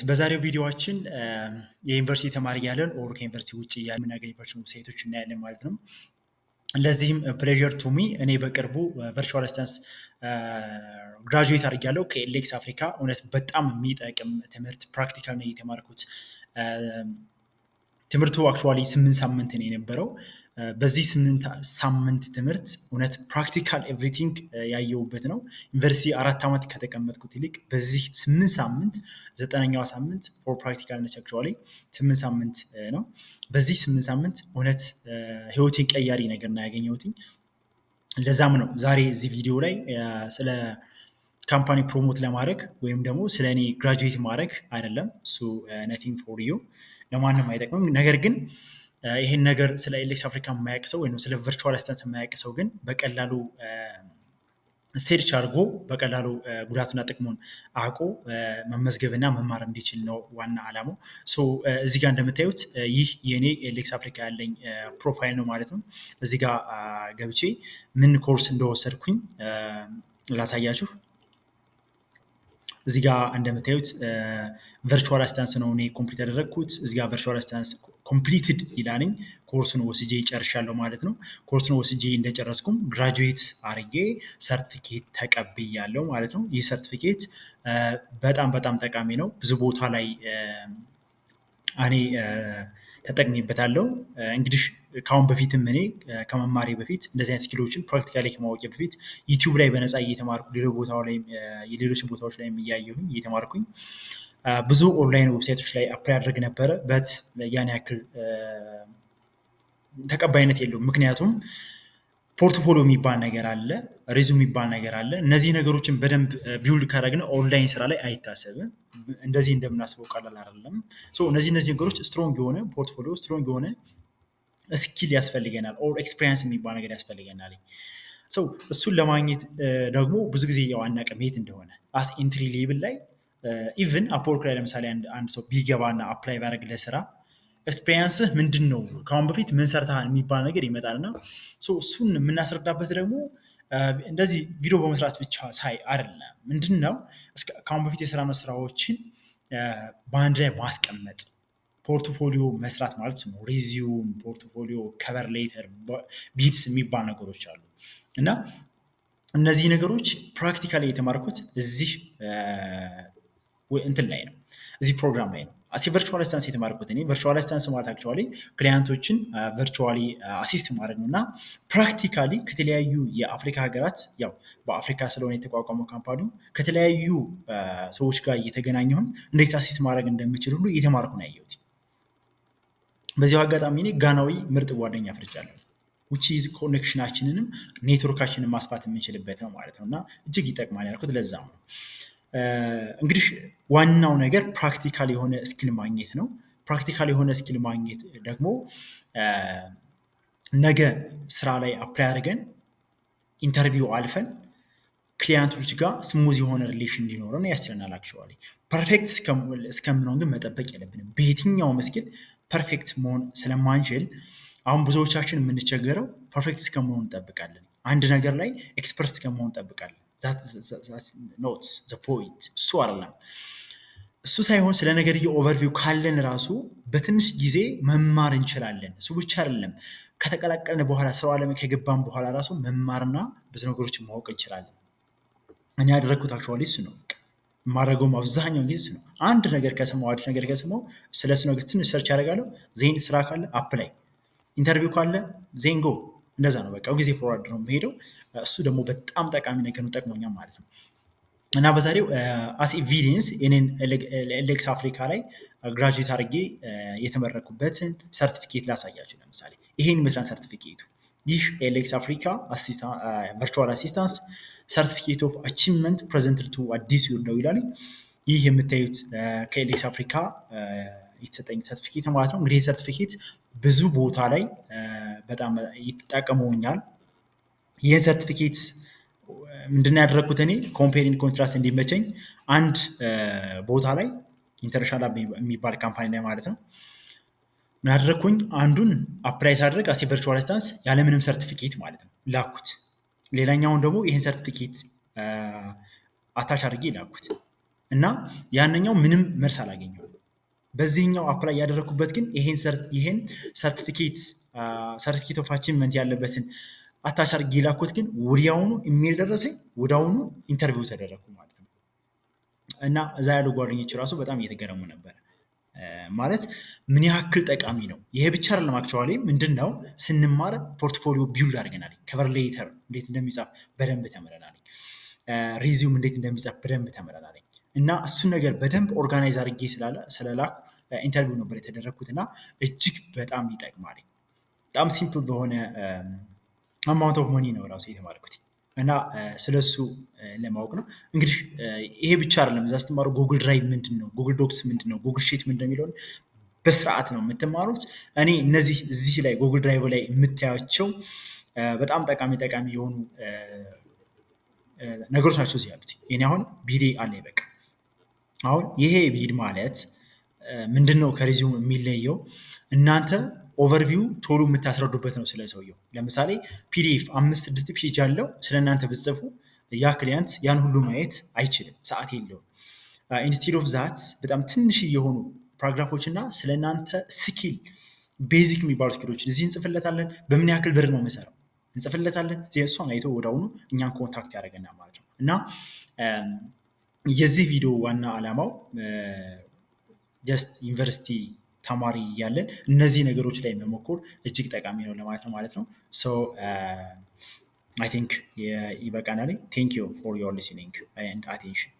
በዛሬው ቪዲዮአችን የዩኒቨርሲቲ ተማሪ ያለን ኦር ከዩኒቨርሲቲ ውጭ ያለን የምናገኝባቸው ዌብሳይቶች እናያለን ማለት ነው። ለዚህም ፕሌዠር ቱ ሚ እኔ በቅርቡ ቨርቹዋል አሲስታንስ ግራጁዌት አድርጌያለሁ ከኤሌክስ አፍሪካ። እውነት በጣም የሚጠቅም ትምህርት ፕራክቲካል ነው የተማርኩት። ትምህርቱ አክቹዋሊ 8 ሳምንት ነው የነበረው። በዚህ 8 ሳምንት ትምህርት እውነት ፕራክቲካል ኤቭሪቲንግ ያየሁበት ነው። ዩኒቨርሲቲ 4 ዓመት ከተቀመጥኩት ይልቅ በዚህ 8 ሳምንት 9ኛው ሳምንት ፎር ፕራክቲካል ነች። አክቹዋሊ 8 ሳምንት ነው። በዚህ 8 ሳምንት እውነት ህይወቴን ቀያሪ ነገር ነው ያገኘሁት። ለዛም ነው ዛሬ እዚህ ቪዲዮ ላይ ስለ ካምፓኒ ፕሮሞት ለማድረግ ወይም ደግሞ ስለ እኔ ግራጁዌት ማድረግ አይደለም። እሱ ነቲንግ ፎር ዩ ለማንም አይጠቅምም። ነገር ግን ይሄን ነገር ስለ ኤሌክስ አፍሪካ የማያውቅ ሰው ወይም ስለ ቨርቹዋል አሲስታንስ የማያውቅ ሰው ግን በቀላሉ ሰርች አድርጎ በቀላሉ ጉዳቱና ጥቅሙን አውቆ መመዝገብና መማር እንዲችል ነው ዋና ዓላማው። እዚህ ጋር እንደምታዩት ይህ የኔ ኤሌክስ አፍሪካ ያለኝ ፕሮፋይል ነው ማለት ነው። እዚህ ጋር ገብቼ ምን ኮርስ እንደወሰድኩኝ ላሳያችሁ። እዚህ ጋር እንደምታዩት ቨርቹዋል አሲስታንስ ነው እኔ ኮምፕሊት ያደረግኩት። እዚህ ጋር ቨርቹዋል አሲስታንስ ኮምፕሊትድ ይላልኝ። ኮርሱን ወስጄ ጨርሻለሁ ማለት ነው። ኮርሱን ወስጄ እንደጨረስኩም ግራጁዌት አርጌ ሰርቲፊኬት ተቀብያለሁ ማለት ነው። ይህ ሰርቲፊኬት በጣም በጣም ጠቃሚ ነው። ብዙ ቦታ ላይ እኔ ተጠቅሜበታለሁ። እንግዲህ ከአሁን በፊትም እኔ ከመማሬ በፊት እንደዚህ አይነት ስኪሎችን ፕራክቲካሊ ከማወቄ በፊት ዩቲዩብ ላይ በነፃ እየተማርኩ ሌሎች ቦታዎች ላይ እያየሁኝ እየተማርኩኝ ብዙ ኦንላይን ዌብሳይቶች ላይ አፕላይ አድርግ ነበረ። በት ያን ያክል ተቀባይነት የለውም። ምክንያቱም ፖርትፎሊዮ የሚባል ነገር አለ፣ ሬዙም የሚባል ነገር አለ። እነዚህ ነገሮችን በደንብ ቢውልድ ካደረግን ኦንላይን ስራ ላይ አይታሰብም። እንደዚህ እንደምናስበው ቀላል አይደለም። እነዚህ ነገሮች ስትሮንግ የሆነ ፖርትፎሊዮ፣ ስትሮንግ የሆነ ስኪል ያስፈልገናል፣ ኦር ኤክስፔሪንስ የሚባል ነገር ያስፈልገናል። እሱን ለማግኘት ደግሞ ብዙ ጊዜ ያው አናውቅም የት እንደሆነ። አስ ኢንትሪ ሌብል ላይ ኢቭን አፕወርክ ላይ ለምሳሌ አንድ ሰው ቢገባና አፕላይ ቢያደርግ ለስራ ኤክስፔሪንስህ ምንድን ነው፣ ከአሁን በፊት ምን ሰርተሃል የሚባል ነገር ይመጣል እና እሱን የምናስረዳበት ደግሞ እንደዚህ ቪዲዮ በመስራት ብቻ ሳይ አይደለም። ምንድን ነው ከአሁን በፊት የሰራነው ስራዎችን በአንድ ላይ ማስቀመጥ፣ ፖርትፎሊዮ መስራት ማለት ነው። ሬዚዩም፣ ፖርትፎሊዮ፣ ከቨር ሌተር፣ ቢትስ የሚባል ነገሮች አሉ እና እነዚህ ነገሮች ፕራክቲካሊ የተማርኩት እዚህ እንትን ላይ ነው፣ እዚህ ፕሮግራም ላይ ነው። ቨርቹዋል አሲስታንስ የተማርኩት እኔ ቨርቹዋል አሲስታንስ ማለት አክቹዋሊ ክላይንቶችን ቨርቹዋሊ አሲስት ማድረግ ነው እና ፕራክቲካሊ ከተለያዩ የአፍሪካ ሀገራት፣ ያው በአፍሪካ ስለሆነ የተቋቋመው ካምፓኒው ከተለያዩ ሰዎች ጋር እየተገናኘሁን እንዴት አሲስት ማድረግ እንደምችል ሁሉ እየተማርኩ ነው ያየሁት። በዚያው አጋጣሚ እኔ ጋናዊ ምርጥ ጓደኛ አፍርቻለሁ። ዊችዝ ኮኔክሽናችንንም ኔትወርካችንን ማስፋት የምንችልበት ነው ማለት ነው እና እጅግ ይጠቅማል ያልኩት ለዛ ነው። እንግዲህ ዋናው ነገር ፕራክቲካል የሆነ ስኪል ማግኘት ነው። ፕራክቲካል የሆነ ስኪል ማግኘት ደግሞ ነገ ስራ ላይ አፕላይ አድርገን ኢንተርቪው አልፈን ክሊያንቶች ጋር ስሙዝ የሆነ ሪሌሽን እንዲኖረን ያስችለናል። አክቹዋሊ ፐርፌክት እስከምንሆን ግን መጠበቅ የለብንም። በየትኛውም ስኪል ፐርፌክት መሆን ስለማንችል አሁን ብዙዎቻችን የምንቸገረው ፐርፌክት እስከመሆን እንጠብቃለን። አንድ ነገር ላይ ኤክስፐርት እስከመሆን እንጠብቃለን። ኖት ዘ ፖይንት እሱ አይደለም። እሱ ሳይሆን ስለ ነገርየው ኦቨርቪው ካለን ራሱ በትንሽ ጊዜ መማር እንችላለን። እሱ ብቻ አይደለም፣ ከተቀላቀልን በኋላ ስራው ዓለም ከገባን በኋላ ራሱ መማርና ብዙ ነገሮችን ማወቅ እንችላለን። እኔ ያደረግኩት አክቹዋሊ እሱ ነው። የማደርገውም አብዛኛውን ጊዜ እሱ ነው። አንድ ነገር ከሰማው፣ አዲስ ነገር ከሰማው ስለ እሱ ነገር ትንሽ ሰርች ያደርጋለሁ። ዜን ስራ ካለ አፕላይ፣ ኢንተርቪው ካለ ዜን ጎ። እንደዛ ነው በቃ ጊዜ ፎርዋርድ ነው የምሄደው። እሱ ደግሞ በጣም ጠቃሚ ነገር ነው፣ ጠቅሞኛል ማለት ነው። እና በዛሬው አስ ኤቪደንስ እኔን ኤሌክስ አፍሪካ ላይ ግራጁዌት አድርጌ የተመረኩበትን ሰርቲፊኬት ላሳያችሁ። ለምሳሌ ይሄን ይመስላል ሰርቲፊኬቱ። ይህ ኤሌክስ አፍሪካ ቨርቹዋል አሲስታንስ ሰርቲፊኬት ኦፍ አቺቭመንት ፕሬዘንትድ ቱ አዲስ ዩር ነው ይላል። ይህ የምታዩት ከኤሌክስ አፍሪካ የተሰጠኝ ሰርቲፊኬት ማለት ነው። እንግዲህ ሰርቲፊኬት ብዙ ቦታ ላይ በጣም ይጠቀመውኛል። ይህን ሰርቲፊኬት ምንድነው ያደረግኩት እኔ ኮምፔሪንግ ኮንትራስት እንዲመቸኝ አንድ ቦታ ላይ ኢንተርናሽናል የሚባል ካምፓኒ ላይ ማለት ነው ምን አደረግኩኝ፣ አንዱን አፕላይ ሳደርግ አስ ቨርቹዋል አሲስታንስ ያለምንም ሰርቲፊኬት ማለት ነው ላኩት። ሌላኛውን ደግሞ ይህን ሰርቲፊኬት አታች አድርጌ ላኩት። እና ያንኛው ምንም መልስ አላገኘውም። በዚህኛው አፕላይ ያደረግኩበት ግን ይሄን ሰርቲፊኬት ኦፍ አቺቭመንት ያለበትን አታች አድርጌ ላኩት። ግን ወዲያውኑ ኢሜል ደረሰኝ፣ ወዲያውኑ ኢንተርቪው ተደረግኩ ማለት ነው። እና እዛ ያሉ ጓደኞች ራሱ በጣም እየተገረሙ ነበር። ማለት ምን ያክል ጠቃሚ ነው። ይሄ ብቻ አይደለም። አክቹዋሊ ምንድን ነው ስንማር ፖርትፎሊዮ ቢውልድ አድርገናል። ከቨር ሌተር እንዴት እንደሚጻፍ በደንብ ተምረናል። ሪዚዩም እንዴት እንደሚጻፍ በደንብ ተምረናል። እና እሱን ነገር በደንብ ኦርጋናይዝ አድርጌ ስለላኩ ኢንተርቪው ነበር የተደረግኩት እና እጅግ በጣም ይጠቅማል። በጣም ሲምፕል በሆነ አማውንት ኦፍ መኒ ነው ራሱ የተማርኩት እና ስለሱ ለማወቅ ነው። እንግዲህ ይሄ ብቻ አይደለም። እዛ ስትማሩ ጉግል ድራይቭ ምንድን ነው፣ ጉግል ዶክስ ምንድን ነው፣ ጉግል ሺት ምንድን ነው የሚለውን በስርዓት ነው የምትማሩት። እኔ እነዚህ እዚህ ላይ ጉግል ድራይቭ ላይ የምታያቸው በጣም ጠቃሚ የሆኑ ነገሮች ናቸው እዚህ ያሉት። እኔ አሁን ቢዴ አለ በቃ። አሁን ይሄ ቢድ ማለት ምንድን ነው ከሬዚዩም የሚለየው? እናንተ ኦቨርቪው ቶሎ የምታስረዱበት ነው ስለ ሰውየው። ለምሳሌ ፒዲኤፍ 5-6 ፔጅ ያለው ስለ እናንተ ብትጽፉ ያ ክሊያንት ያን ሁሉ ማየት አይችልም፣ ሰዓት የለውም። ኢንስቲድ ኦፍ ዛት በጣም ትንሽ የሆኑ ፓራግራፎች እና ስለ እናንተ ስኪል ቤዚክ የሚባሉ ስኪሎችን እዚህ እንጽፍለታለን። በምን ያክል ብር ነው የምሰራው እንጽፍለታለን። እሷን አይቶ ወዲያውኑ እኛን ኮንታክት ያደርገናል ማለት ነው። እና የዚህ ቪዲዮ ዋና ዓላማው ጀስት ዩኒቨርሲቲ ተማሪ እያለን እነዚህ ነገሮች ላይ መሞከር እጅግ ጠቃሚ ነው ለማለት ነው ማለት ነው። ሶ አይ ቲንክ ይበቃናል። ቴንክ ዩ ፎር ዮር ሊስኒንግ ኤንድ አቴንሽን።